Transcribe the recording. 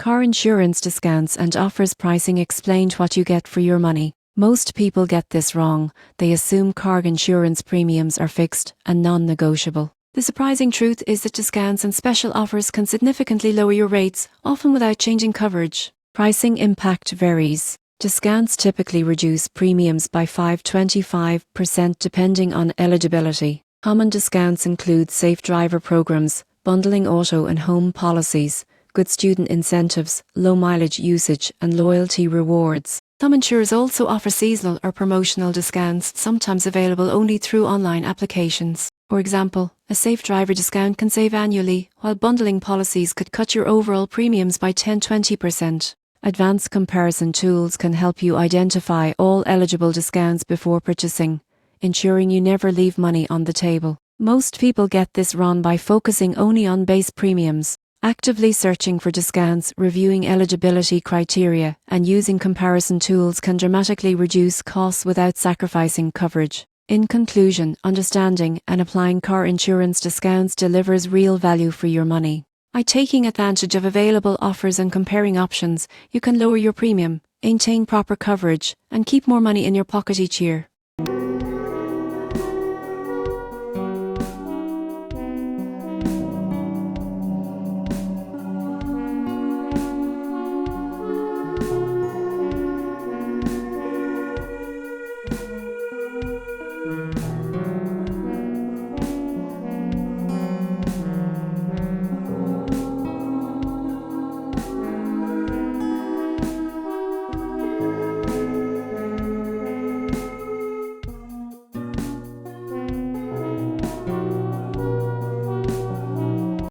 Car insurance discounts and offers pricing explained what you get for your money. Most people get this wrong. They assume car insurance premiums are fixed and non-negotiable. The surprising truth is that discounts and special offers can significantly lower your rates, often without changing coverage. Pricing impact varies. Discounts typically reduce premiums by 5–25% depending on eligibility. Common discounts include safe driver programs, bundling auto and home policies, good student incentives, low mileage usage, and loyalty rewards. Some insurers also offer seasonal or promotional discounts, sometimes available only through online applications. For example, a safe driver discount can save annually, while bundling policies could cut your overall premiums by 10–20%. Advanced comparison tools can help you identify all eligible discounts before purchasing, ensuring you never leave money on the table. Most people get this wrong by focusing only on base premiums. Actively searching for discounts, reviewing eligibility criteria, and using comparison tools can dramatically reduce costs without sacrificing coverage. In conclusion, understanding and applying car insurance discounts delivers real value for your money. By taking advantage of available offers and comparing options, you can lower your premium, maintain proper coverage, and keep more money in your pocket each year.